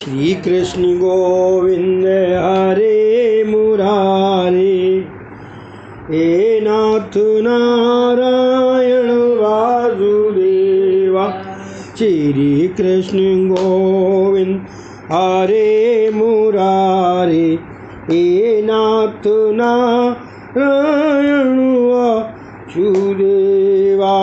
श्री कृष्ण गोविंद हरे मुरारे, हे नाथ नारायण वासुदेवा। श्री कृष्ण गोविंद हरे मुरारे, हे नाथ नारायण वासुदेवा।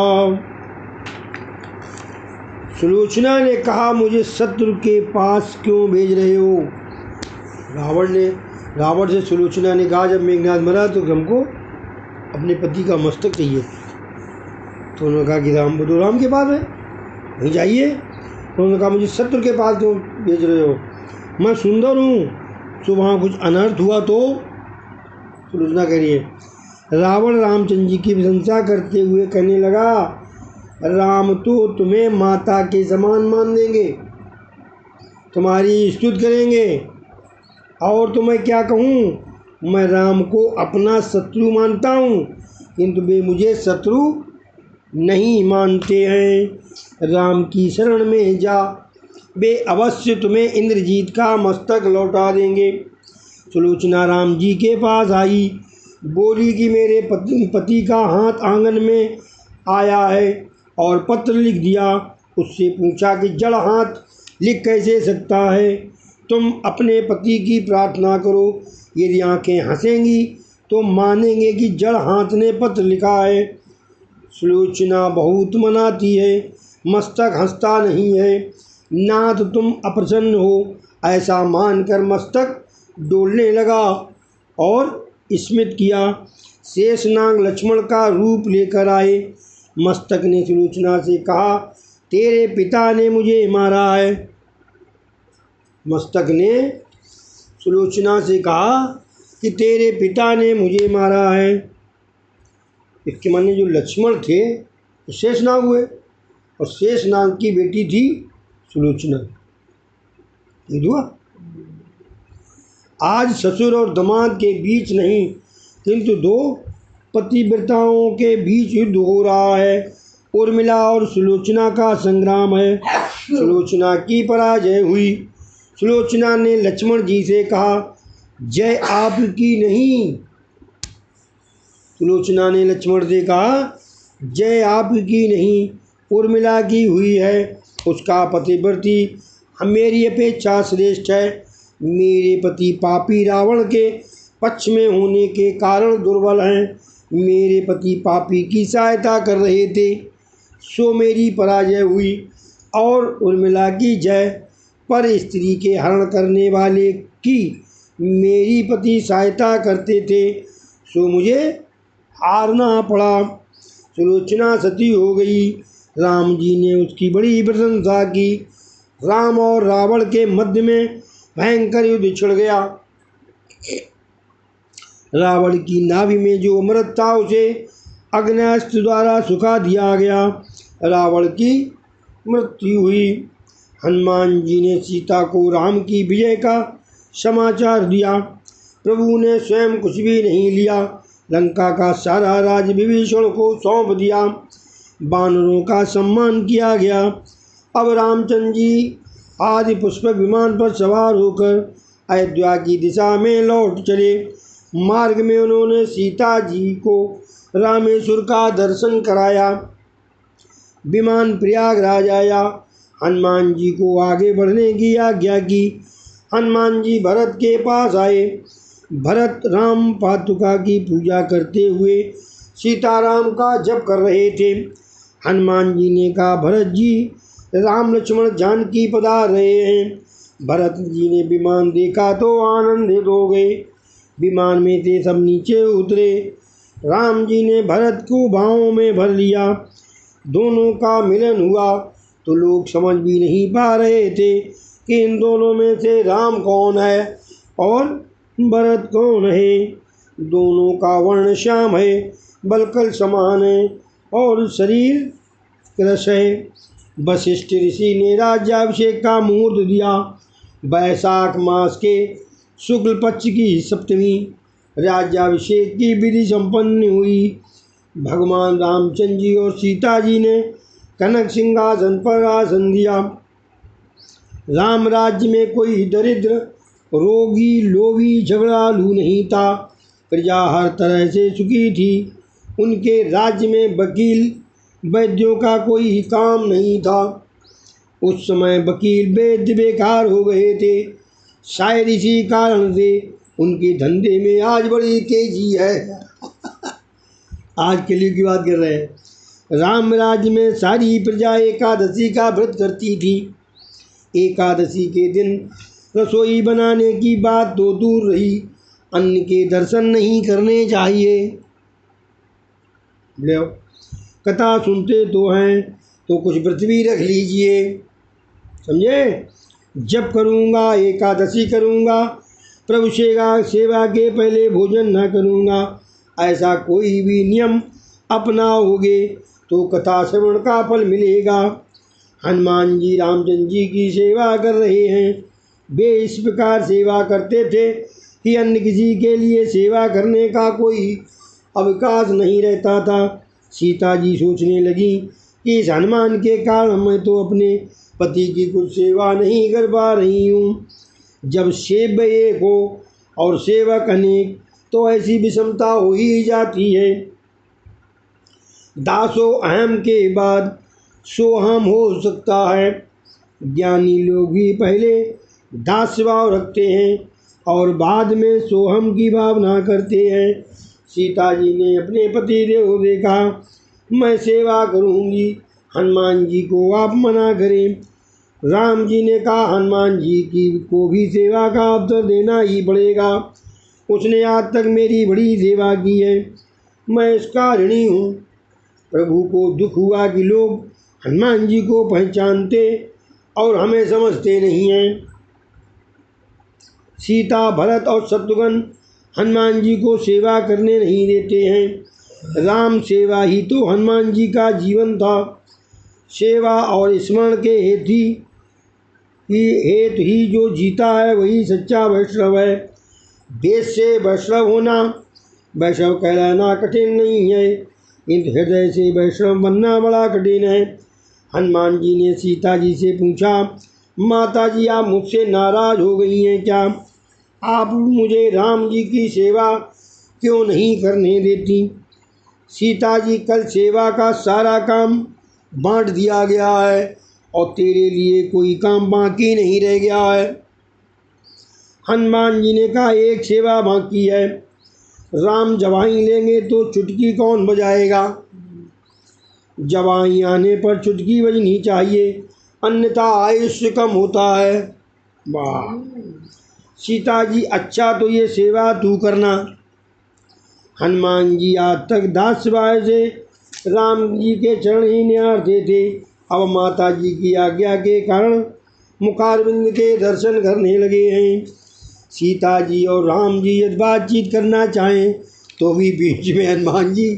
सुलोचना ने कहा, मुझे शत्रु के पास क्यों भेज रहे हो? रावण से सुलोचना ने कहा, जब मेघनाद मरा तो हमको अपने पति का मस्तक चाहिए। तो उन्होंने कहा कि राम के पास है, वहीं जाइए। तो उन्होंने कहा, मुझे शत्रु के पास क्यों भेज रहे हो? मैं सुंदर हूँ, तो वहाँ कुछ अनर्थ हुआ तो? सुलोचना कह रही है। रावण रामचंद्र जी की प्रशंसा करते हुए कहने लगा, राम तो तुम्हें माता के समान मान देंगे, तुम्हारी स्तुति करेंगे। और तो मैं क्या कहूँ, मैं राम को अपना शत्रु मानता हूँ, किंतु वे मुझे शत्रु नहीं मानते हैं। राम की शरण में जा, वे अवश्य तुम्हें इंद्रजीत का मस्तक लौटा देंगे। सुलोचना राम जी के पास आई, बोली कि मेरे पति का हाथ आंगन में आया है और पत्र लिख दिया। उससे पूछा कि जड़ हाथ लिख कैसे सकता है? तुम अपने पति की प्रार्थना करो, यदि आंखें हंसेंगी तो मानेंगे कि जड़ हाथ ने पत्र लिखा है। सुलोचना बहुत मनाती है, मस्तक हंसता नहीं है। नाथ तुम अप्रसन्न हो, ऐसा मानकर मस्तक डोलने लगा और स्मित किया। शेषनाग लक्ष्मण का रूप लेकर आए। मस्तक ने सुलोचना से कहा, तेरे पिता ने मुझे मारा है। मस्तक ने सुलोचना से कहा कि तेरे पिता ने मुझे मारा है। इसके माने जो लक्ष्मण थे तो शेषनाग हुए, और शेषनाग की बेटी थी सुलोचना। ये हुआ। आज ससुर और दामाद के बीच नहीं, किंतु दो पतिव्रताओं के बीच युद्ध हो रहा है। उर्मिला और सुलोचना का संग्राम है। सुलोचना की पराजय हुई। सुलोचना ने लक्ष्मण जी से कहा, जय आपकी नहीं। सुलोचना ने लक्ष्मण से कहा, जय आपकी नहीं, उर्मिला की हुई है। उसका पतिव्रती मेरी अपेक्षा श्रेष्ठ है। मेरे पति पापी रावण के पक्ष में होने के कारण दुर्बल हैं। मेरे पति पापी की सहायता कर रहे थे, सो मेरी पराजय हुई, और उर्मिला की जय। पर स्त्री के हरण करने वाले की मेरी पति सहायता करते थे, सो मुझे हारना पड़ा। सुलोचना सती हो गई। राम जी ने उसकी बड़ी प्रशंसा की। राम और रावण के मध्य में भयंकर युद्ध छिड़ गया। रावण की नाभि में जो अमृत था उसे अग्न्यास्त्र द्वारा सुखा दिया गया। रावण की मृत्यु हुई। हनुमान जी ने सीता को राम की विजय का समाचार दिया। प्रभु ने स्वयं कुछ भी नहीं लिया। लंका का सारा राज विभीषण को सौंप दिया। वानरों का सम्मान किया गया। अब रामचंद्र जी आदि पुष्पक विमान पर सवार होकर अयोध्या की दिशा में लौट चले। मार्ग में उन्होंने सीता जी को रामेश्वर का दर्शन कराया। विमान प्रयागराज आया। हनुमान जी को आगे बढ़ने की आज्ञा की। हनुमान जी भरत के पास आए। भरत राम पादुका की पूजा करते हुए सीताराम का जप कर रहे थे। हनुमान जी ने कहा, भरत जी, राम लक्ष्मण जानकी पधार रहे हैं। भरत जी ने विमान देखा तो आनंदित हो गए। विमान में थे सब नीचे उतरे। राम जी ने भरत को बाहों में भर लिया। दोनों का मिलन हुआ तो लोग समझ भी नहीं पा रहे थे कि इन दोनों में से राम कौन है और भरत कौन है। दोनों का वर्ण श्याम है, बलकल समान है और शरीर कृश है। वशिष्ठ ऋषि ने राज्याभिषेक का मुहूर्त दिया। वैशाख मास के शुक्ल पक्ष की सप्तमी राज्याभिषेक की विधि संपन्न हुई। भगवान रामचंद्र जी और सीता जी ने कनक सिंहासन पर आसन दिया। राम राज्य में कोई दरिद्र, रोगी, लोभी, झगड़ालू नहीं था। प्रजा हर तरह से सुखी थी। उनके राज्य में वकील, वैद्यों का कोई काम नहीं था। उस समय वकील वैद्य बेकार हो गए थे। शायद इसी कारण से उनके धंधे में आज बड़ी तेजी है। आज के लिए की बात कर रहे हैं। राम राज्य में सारी प्रजा एकादशी का व्रत करती थी। एकादशी के दिन रसोई बनाने की बात तो दूर रही, अन्न के दर्शन नहीं करने चाहिए। लो, कथा सुनते तो हैं तो कुछ व्रत भी रख लीजिए, समझे। जब करूँगा, एकादशी करूँगा, प्रभु सेवा के पहले भोजन न करूँगा, ऐसा कोई भी नियम अपनाओगे तो कथा श्रवण का फल मिलेगा। हनुमान जी रामचंद्र जी की सेवा कर रहे हैं। वे इस प्रकार सेवा करते थे कि अन्य किसी के लिए सेवा करने का कोई अवकाश नहीं रहता था। सीता जी सोचने लगी कि इस हनुमान के कारण मैं तो अपने पति की कुछ सेवा नहीं कर पा रही हूँ। जब सेव्य एक हो और सेवक अनेक तो ऐसी विषमता हो ही जाती है। दासो अहम के बाद सोहम हो सकता है। ज्ञानी लोग भी पहले दास भाव रखते हैं और बाद में सोहम की भावना करते हैं। सीता जी ने अपने पति देव से कहा, मैं सेवा करूँगी, हनुमान जी को आप मना करें। राम जी ने कहा, हनुमान जी की को भी सेवा का अवसर देना ही पड़ेगा। उसने आज तक मेरी बड़ी सेवा की है, मैं इसका ऋणी हूँ। प्रभु को दुख हुआ कि लोग हनुमान जी को पहचानते और हमें समझते नहीं हैं। सीता, भरत और शत्रुघ्न हनुमान जी को सेवा करने नहीं देते हैं। राम सेवा ही तो हनुमान जी का जीवन था। सेवा और स्मरण के हेतु ही जो जीता है वही सच्चा वैष्णव है। देश से वैष्णव होना, वैष्णव कहलाना कठिन नहीं है, किंतु हृदय से वैष्णव बनना बड़ा कठिन है। हनुमान जी ने सीता जी से पूछा, माता जी आप मुझसे नाराज हो गई हैं क्या? आप मुझे राम जी की सेवा क्यों नहीं करने देती? सीता जी, कल सेवा का सारा काम बांट दिया गया है और तेरे लिए कोई काम बाकी नहीं रह गया है। हनुमान जी ने कहा, एक सेवा बाकी है। राम जवाई लेंगे तो चुटकी कौन बजाएगा? जवाई आने पर चुटकी बजनी चाहिए, अन्यथा आयुष्य कम होता है। वाह! सीता जी, अच्छा तो ये सेवा तू करना। हनुमान जी आज तक दास भाव से राम जी के चरण ही निहारते थे। अब माता जी की आज्ञा के कारण मुखारविंद के दर्शन करने लगे हैं। सीता जी और राम जी यदि बातचीत करना चाहें तो भी बीच में हनुमान जी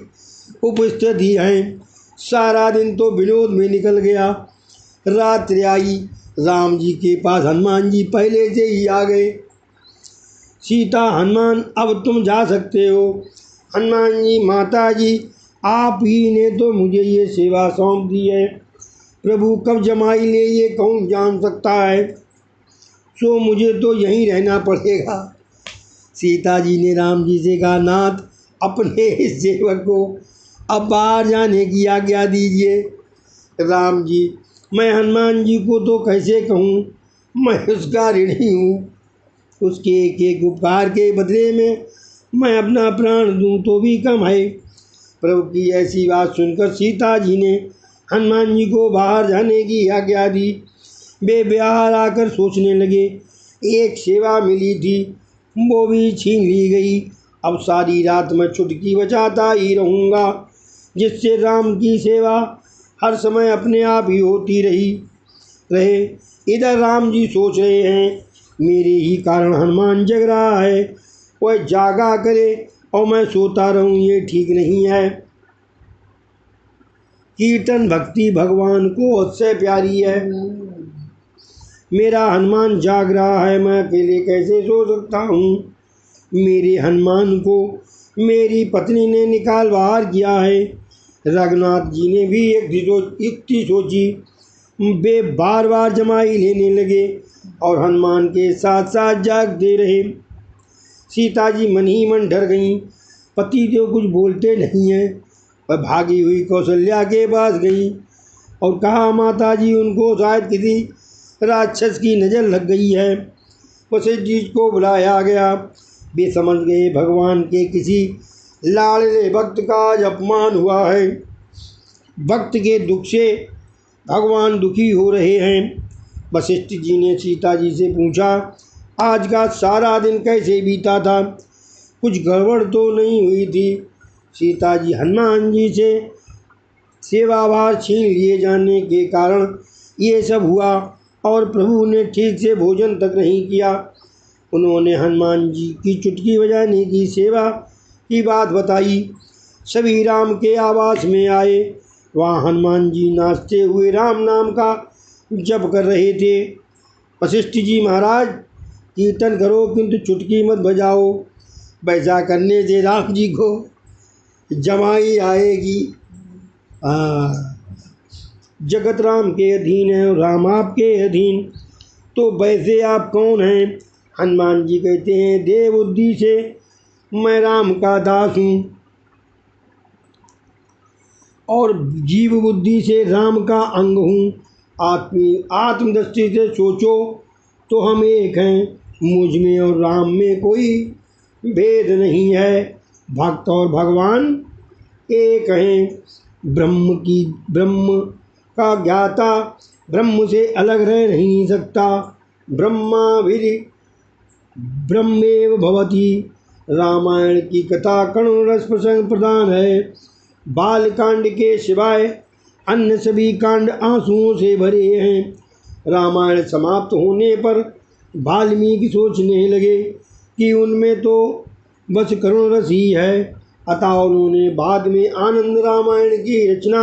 उपस्थित ही हैं। सारा दिन तो विनोद में निकल गया। रात्रि आई, राम जी के पास हनुमान जी पहले से ही आ गए। सीता, हनुमान अब तुम जा सकते हो। हनुमान जी, माता जी आप ही ने तो मुझे ये सेवा सौंप दी है। प्रभु कब जमाई ले ये कौन जान सकता है, सो मुझे तो यहीं रहना पड़ेगा। सीता जी ने राम जी से कहा, नाथ अपने इस सेवक को अब बाहर जाने की आज्ञा दीजिए। राम जी, मैं हनुमान जी को तो कैसे कहूँ, मैं उसका ऋणी हूँ। उसके एक एक उपकार के बदले में मैं अपना प्राण दूँ तो भी कम है। प्रभु की ऐसी बात सुनकर सीता जी ने हनुमान जी को बाहर जाने की आज्ञा दी। वे बाहर आकर सोचने लगे, एक सेवा मिली थी वो भी छीन ली गई। अब सारी रात मैं चुटकी बजाता ही रहूँगा, जिससे राम की सेवा हर समय अपने आप ही होती रहे। इधर राम जी सोच रहे हैं, मेरे ही कारण हनुमान जग रहा है, वह जागा करे और मैं सोता रहूं, ये ठीक नहीं है। कीर्तन भक्ति भगवान को उससे प्यारी है। मेरा हनुमान जाग रहा है, मैं अकेले कैसे सो सकता हूँ। मेरे हनुमान को मेरी पत्नी ने निकाल बाहर किया है। रघुनाथ जी ने भी एक युक्ति सोची। वे बार बार जमाई लेने लगे और हनुमान के साथ साथ जागते रहे। सीता जी मन ही मन डर गईं। पति तो कुछ बोलते नहीं हैं। वह भागी हुई कौशल्या के पास गई और कहा, माता जी, उनको शायद किसी राक्षस की नज़र लग गई है। वशिष्ठ जी को बुलाया गया। वे समझ गए भगवान के किसी लाडले भक्त का आज अपमान हुआ है। भक्त के दुख से भगवान दुखी हो रहे हैं। वशिष्ठ जी ने सीता जी से पूछा, आज का सारा दिन कैसे बीता था? कुछ गड़बड़ तो नहीं हुई थी? सीता जी हनुमान जी से सेवाभार छीन लिए जाने के कारण ये सब हुआ और प्रभु ने ठीक से भोजन तक नहीं किया। उन्होंने हनुमान जी की चुटकी बजाने की सेवा की बात बताई। सभी राम के आवास में आए। वहाँ हनुमान जी नाचते हुए राम नाम का जप कर रहे थे। वशिष्ठ जी, महाराज, कीर्तन करो किंतु चुटकी मत बजाओ। वैसा करने से राम जी को जमाई आएगी। जगत राम के अधीन है और राम आपके अधीन, तो वैसे आप कौन हैं? हनुमान जी कहते हैं, देव बुद्धि से मैं राम का दास हूँ और जीव बुद्धि से राम का अंग हूँ। आत्मदृष्टि से सोचो तो हम एक हैं। मुझ में और राम में कोई भेद नहीं है। भक्त और भगवान एक हैं। ब्रह्म का ज्ञाता ब्रह्म से अलग रह नहीं सकता। ब्रह्मेव भवति। रामायण की कथा करुण रस प्रसंग प्रधान है। बाल कांड के सिवाय अन्य सभी कांड आंसुओं से भरे हैं। रामायण समाप्त होने पर वाल्मीकि सोचने लगे कि उनमें तो बस करुण रस ही है। अतः उन्होंने बाद में आनंद रामायण की रचना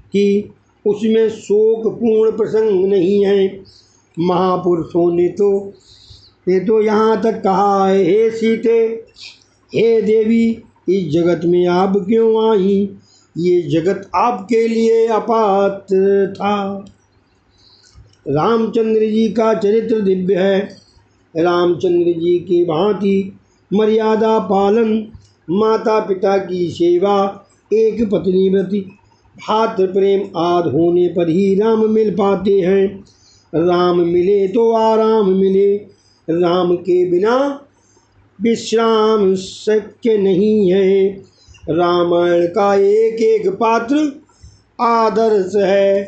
की। उसमें शोकपूर्ण प्रसंग नहीं है। महापुरुषों ने तो यहाँ तक कहा है, हे सीते, हे देवी, इस जगत में आप क्यों आई? ये जगत आपके लिए अपात्र था। रामचंद्र जी का चरित्र दिव्य है। रामचंद्र जी की भांति मर्यादा पालन, माता पिता की सेवा, एक पत्नी व्रत, भातृ प्रेम आदि होने पर ही राम मिल पाते हैं। राम मिले तो आराम मिले। राम के बिना विश्राम शक्य नहीं है। रामायण का एक एक पात्र आदर्श है।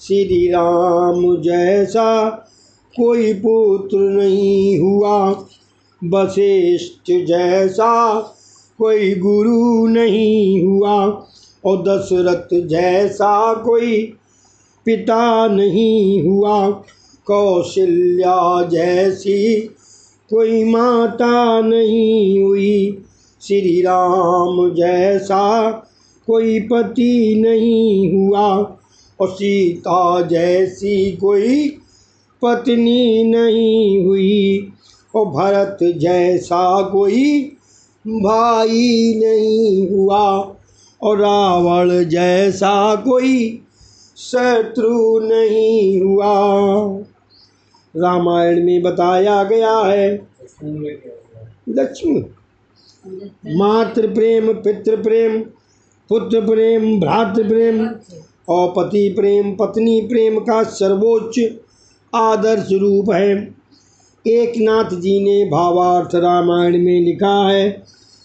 श्री राम जैसा कोई पुत्र नहीं हुआ। वशिष्ठ जैसा कोई गुरु नहीं हुआ और दशरथ जैसा कोई पिता नहीं हुआ। कौशल्या जैसी कोई माता नहीं हुई। श्री राम जैसा कोई पति नहीं हुआ और सीता जैसी कोई पत्नी नहीं हुई और भरत जैसा कोई भाई नहीं हुआ और रावण जैसा कोई शत्रु नहीं हुआ। रामायण में बताया गया है लक्ष्मी मातृ प्रेम, पितृ प्रेम, पुत्र प्रेम, भ्रातृ प्रेम और पति प्रेम, पत्नी प्रेम का सर्वोच्च आदर्श रूप है। एकनाथ जी ने भावार्थ रामायण में लिखा है,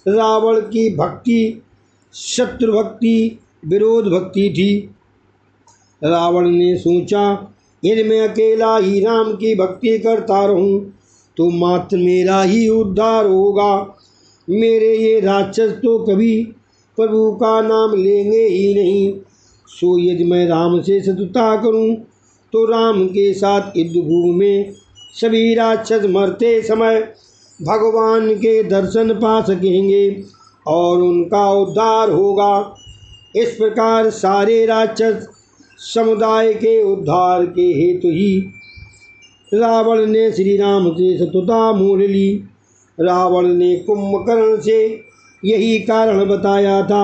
रावण की भक्ति शत्रु भक्ति विरोध भक्ति थी। रावण ने सोचा, यदि मैं अकेला ही राम की भक्ति करता रहूं तो मात्र मेरा ही उद्धार होगा। मेरे ये राक्षस तो कभी प्रभु का नाम लेंगे ही नहीं। सो यदि मैं राम से शत्रुता करूं तो राम के साथ युद्धभूमि में सभी राक्षस मरते समय भगवान के दर्शन पा सकेंगे और उनका उद्धार होगा। इस प्रकार सारे राक्षस समुदाय के उद्धार के हेतु ही रावण ने श्री राम से शत्रुता मोल ली। रावण ने कुंभकर्ण से यही कारण बताया था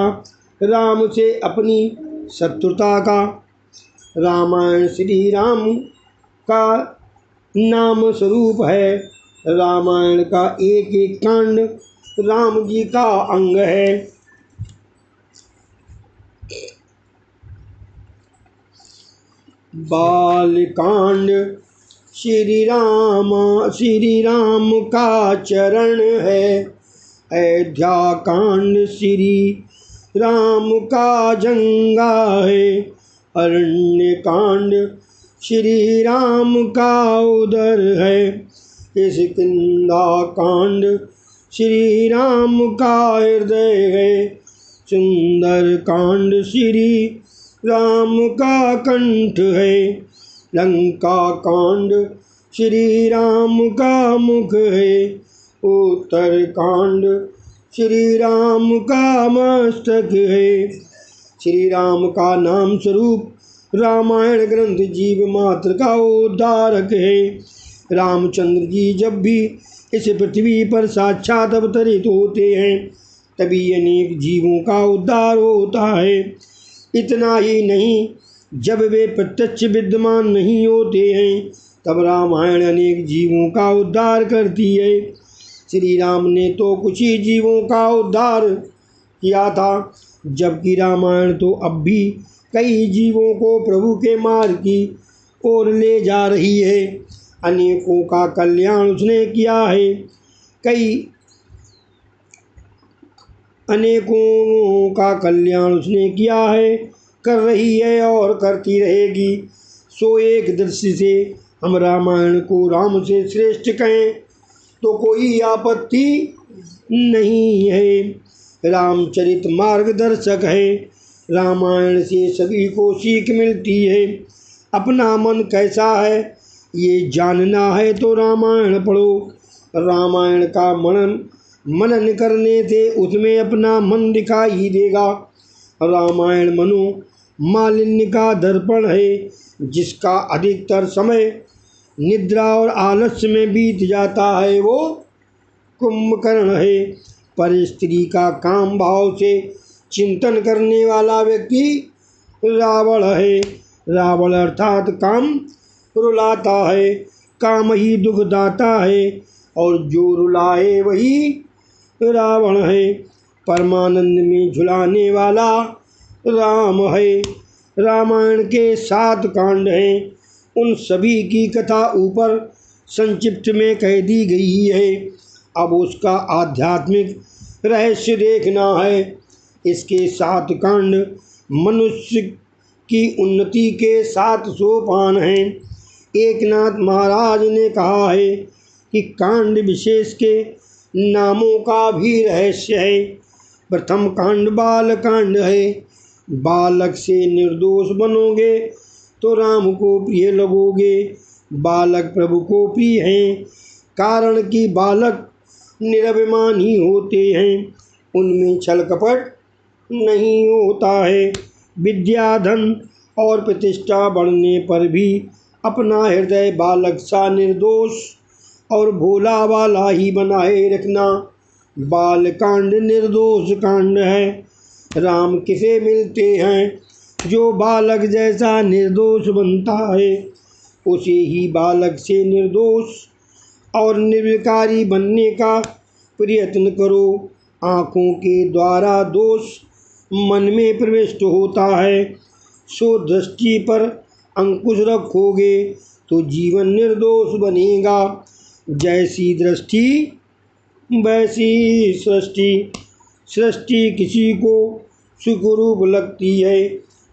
राम से अपनी शत्रुता का। रामायण श्री राम का नाम स्वरूप है। रामायण का एक एक कांड राम जी का अंग है। बालकांड श्री राम का चरण है। अयोध्या कांड श्री राम का जंगा है। अरण्य कांड श्री राम का उदर है। किष्किंधा कांड श्री राम का हृदय है। सुंदर कांड श्री राम का कंठ है। लंका कांड श्री राम का मुख है। उत्तर कांड श्री राम का मस्तक है। श्री राम का नाम स्वरूप रामायण ग्रंथ जीव मात्र का उद्धारक है। रामचंद्र जी जब भी इस पृथ्वी पर साक्षात अवतरित होते हैं तभी अनेक जीवों का उद्धार होता है। इतना ही नहीं, जब वे प्रत्यक्ष विद्यमान नहीं होते हैं तब रामायण अनेक जीवों का उद्धार करती है। श्री राम ने तो कुछ ही जीवों का उद्धार किया था, जबकि रामायण तो अब भी कई जीवों को प्रभु के मार्ग की ओर ले जा रही है। अनेकों का कल्याण उसने किया है। अनेकों का कल्याण उसने किया है, कर रही है और करती रहेगी। सो एक दृष्टि से हम रामायण को राम से श्रेष्ठ कहें तो कोई आपत्ति नहीं है। रामचरित मार्गदर्शक है। रामायण से सभी को सीख मिलती है। अपना मन कैसा है ये जानना है तो रामायण पढ़ो। रामायण का मनन करने से उसमें अपना मन दिखाई देगा। रामायण मनो मालिन्य का दर्पण है, जिसका अधिकतर समय निद्रा और आलस्य में बीत जाता है वो कुंभकर्ण है। पर स्त्री का काम भाव से चिंतन करने वाला व्यक्ति रावण है। रावण अर्थात काम रुलाता है, काम ही दुखदाता है और जो रुलाए वही रावण है। परमानंद में झुलाने वाला राम है। रामायण के 7 कांड हैं। उन सभी की कथा ऊपर संक्षिप्त में कह दी गई है। अब उसका आध्यात्मिक रहस्य देखना है। इसके 7 कांड मनुष्य की उन्नति के 7 सोपान हैं। एकनाथ महाराज ने कहा है कि कांड विशेष के नामों का भी रहस्य है। प्रथम कांड बाल कांड है। बालक से निर्दोष बनोगे तो राम को प्रिय लगोगे। बालक प्रभु को प्रिय हैं, कारण कि बालक निरभिमानी होते हैं, उनमें छल कपट नहीं होता है। विद्या धन और प्रतिष्ठा बढ़ने पर भी अपना हृदय बालक सा निर्दोष और भोला वाला ही बनाए रखना बाल कांड निर्दोष कांड है। राम किसे मिलते हैं जो बालक जैसा निर्दोष बनता है, उसे ही बालक से निर्दोष और निर्विकारी बनने का प्रयत्न करो। आँखों के द्वारा दोष मन में प्रविष्ट होता है, सो दृष्टि पर अंकुश रखोगे तो जीवन निर्दोष बनेगा। जैसी दृष्टि वैसी सृष्टि। सृष्टि किसी को सुख रूप लगती है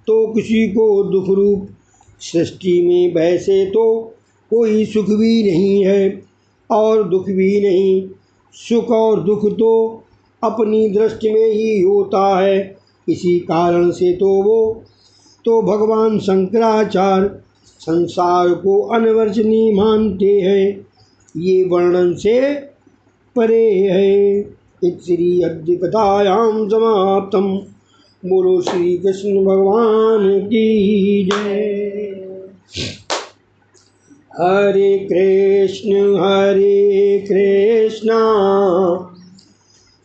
तो किसी को दुख रूप। सृष्टि में वैसे तो कोई सुख भी नहीं है और दुख भी नहीं। सुख और दुख तो अपनी दृष्टि में ही होता है। इसी कारण से तो भगवान शंकराचार्य संसार को अनिवर्चनीय मानते हैं। ये वर्णन से परे है। श्री अद्य कथायाम समाप्तम। बोलो श्री कृष्ण भगवान की जय। हरे कृष्ण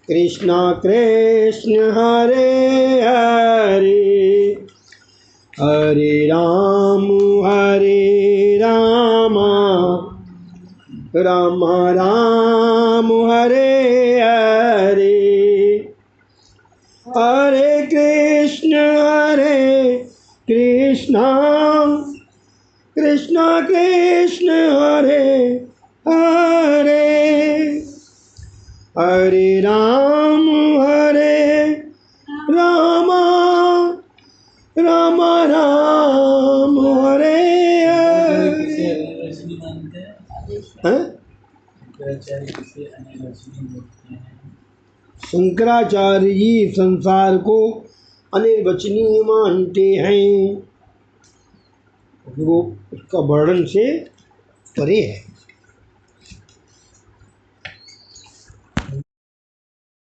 कृष्ण कृष्ण हरे हरे, हरे राम राम राम हरे हरे, हरे कृष्ण कृष्ण कृष्ण हरे हरे, हरे राम राम राम हरे हरे। हैं? शंकराचार्य जी संसार को अनिर्वचनीय मानते हैं, वो उसका वर्णन से परे है।